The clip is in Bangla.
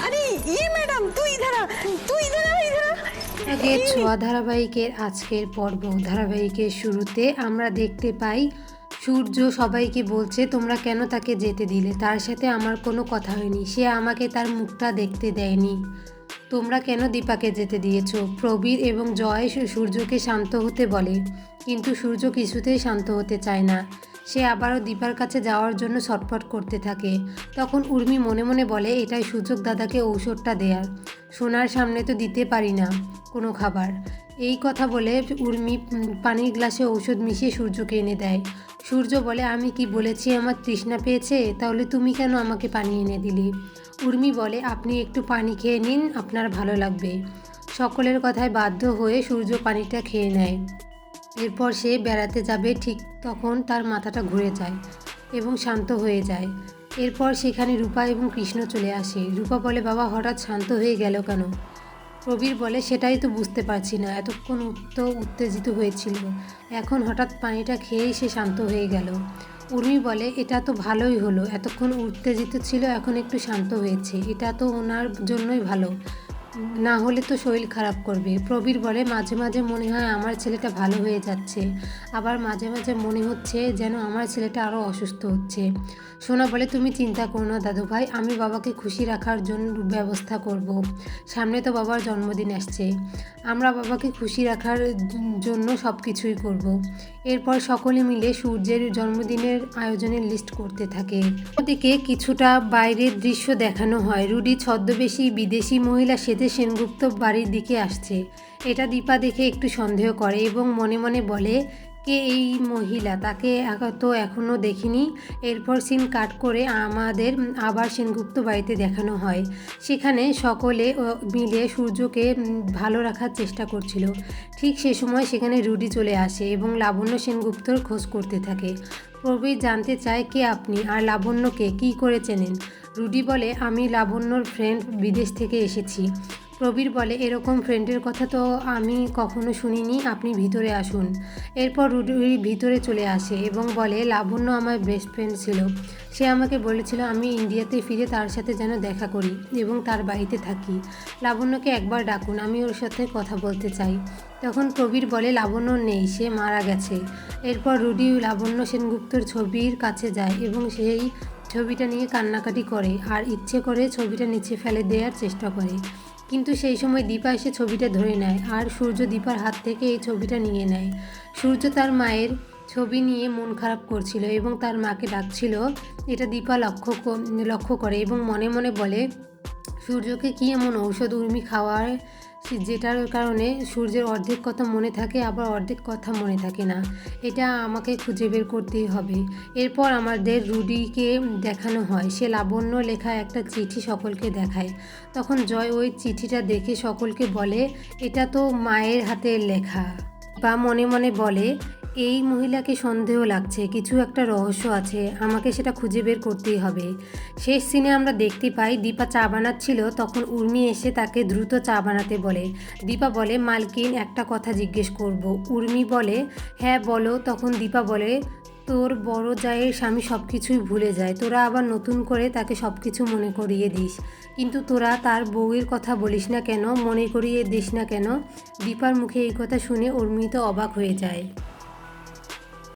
अरे ये मैडम तू इधर आ, इधर आ। ছোঁয়া ধারাবাহিকের আজকের পর্ব ধারাবাহিকের শুরুতে আমরা দেখতে পাই সূর্য সবাইকে বলছে তোমরা কেন তাকে যেতে দিলে, তার সাথে আমার কোনো কথা হয়নি, সে আমাকে তার মুখটা দেখতে দেয়নি, তোমরা কেন দীপাকে যেতে দিয়েছো। প্রবীর এবং জয় সূর্যকে শান্ত হতে বলে, কিন্তু সূর্য কিছুতেই শান্ত হতে চায় না। সে আবারও দীপার কাছে যাওয়ার জন্য ছটফট করতে থাকে। তখন উর্মি মনে মনে বলে এটাই সুযোগ দাদাকে ঔষধটা দেয়ার, সোনার সামনে তো দিতে পারি না কোনো খাবার। এই কথা বলে উর্মি পানির গ্লাসে ঔষধ মিশিয়ে সূর্যকে এনে দেয়। সূর্য বলে আমি কি বলেছি আমার তৃষ্ণা পেয়েছে, তাহলে তুমি কেন আমাকে পানি এনে দিলে। উর্মি বলে আপনি একটু পানি খেয়ে নিন, আপনার ভালো লাগবে। সকলের কথায় বাধ্য হয়ে সূর্য পানিটা খেয়ে নেয়। এরপর সে বেড়াতে যাবে, ঠিক তখন তার মাথাটা ঘুরে যায় এবং শান্ত হয়ে যায়। এরপর সেখানে রূপা এবং কৃষ্ণ চলে আসে। রূপা বলে বাবা হঠাৎ শান্ত হয়ে গেল কেন। প্রবীর বলে সেটাই তো বুঝতে পারছি না, এতক্ষণ তো উত্তেজিত হয়েছিল, এখন হঠাৎ পানিটা খেয়েই সে শান্ত হয়ে গেল। উর্মি বলে এটা তো ভালোই হলো, এতক্ষণ উত্তেজিত ছিল এখন একটু শান্ত হয়েছে, এটা তো ওনার জন্যই ভালো, না হলে তো শরীর খারাপ করবে। প্রবীর বলে মাঝে মাঝে মনে হয় আমার ছেলেটা ভালো হয়ে যাচ্ছে, আবার মাঝে মাঝে মনে হচ্ছে যেন আমার ছেলেটা আরও অসুস্থ হচ্ছে। সোনা বলে তুমি চিন্তা করো না দাদু ভাই, আমি বাবাকে খুশি রাখার জন্য ব্যবস্থা করব, সামনে তো বাবার জন্মদিন আসছে, আমরা বাবাকে খুশি রাখার জন্য সব কিছুই করব। এরপর সকলে মিলে সূর্যের জন্মদিনের আয়োজনের লিস্ট করতে থাকে। ওদিকে কিছুটা বাইরের দৃশ্য দেখানো হয়, রুডি ছদ্মবেশী বিদেশি মহিলা সেজে সেনগুপ্ত বাড়ির দিকে আসছে। এটা দীপা দেখে একটু সন্দেহ করে এবং মনে মনে বলে কে এই মহিলা, তাকে তো এখনও দেখিনি। এরপর সিন কাট করে আমাদের আবার সেনগুপ্ত বাড়িতে দেখানো হয়, সেখানে সকলে মিলে সূর্যকে ভালো রাখার চেষ্টা করছিল। ঠিক সে সময় সেখানে রুডি চলে আসে এবং লাবণ্য সেনগুপ্তর খোঁজ করতে থাকে। প্রবীর জানতে চায় কে আপনি আর লাবণ্যকে কী করে চেনেন। রুডি বলে আমি লাবণ্যর ফ্রেন্ড, বিদেশ থেকে এসেছি। প্রবীর বলে এরকম ফ্রেন্ডের কথা তো আমি কখনো শুনিনি, আপনি ভিতরে আসুন। এরপর রুডি ভিতরে চলে আসে এবং বলে লাবণ্য আমার বেস্ট ফ্রেন্ড ছিল, সে আমাকে বলেছিল আমি ইন্ডিয়াতে ফিরে তার সাথে যেন দেখা করি এবং তার বাড়িতে থাকি, লাবণ্যকে একবার ডাকুন, আমি ওর সাথে কথা বলতে চাই। তখন প্রবীর বলে লাবণ্য নেই, সে মারা গেছে। এরপর রুডি লাবণ্য সেনগুপ্তর ছবির কাছে যায় এবং সেই ছবিটা নিয়ে কান্নাকাটি করে আর ইচ্ছে করে ছবিটা নিচে ফেলে দেওয়ার চেষ্টা করে, কিন্তু সেই সময় দীপা এসে ছবিটা ধরে নেয় আর সূর্য দীপার হাত থেকে এই ছবিটা নিয়ে নেয়। সূর্য তার মায়ের ছবি নিয়ে মন খারাপ করছিল এবং তার মাকে ডাকছিল, এটা দীপা লক্ষ্য করে এবং মনে মনে বলে সূর্যকে কী এমন ঔষধ উর্মি খাওয়ায় যেটার কারণে সূর্যের অর্ধেক কথা মনে থাকে আবার অর্ধেক কথা মনে থাকে না, এটা আমাকে খুঁজে বের করতেই হবে। এরপর আমাদের রুডিকে দেখানো হয়, সে লাবণ্য লেখা একটা চিঠি সকলকে দেখায়। তখন জয় ওই চিঠিটা দেখে সকলকে বলে এটা তো মায়ের হাতের লেখা। বা মনে মনে বলে এই মহিলাকে সন্দেহ লাগছে, কিছু একটা রহস্য আছে, আমাকে সেটা খুঁজে বের করতেই হবে। শেষ সিনে আমরা দেখতে পাই দীপা চা বানাচ্ছিল, তখন উর্মি এসে তাকে দ্রুত চা বানাতে বলে। দীপা বলে মালকিন একটা কথা জিজ্ঞেস করব। উর্মি বলে হ্যাঁ বলো। তখন দীপা বলে তোর বড় জায়ের স্বামী সব কিছুই ভুলে যায়, তোরা আবার নতুন করে তাকে সব কিছু মনে করিয়ে দিস, কিন্তু তোরা তার বউয়ের কথা বলিস না কেন, মনে করিয়ে দিস না কেন। দীপার মুখে এই কথা শুনে উর্মি তো অবাক হয়ে যায়।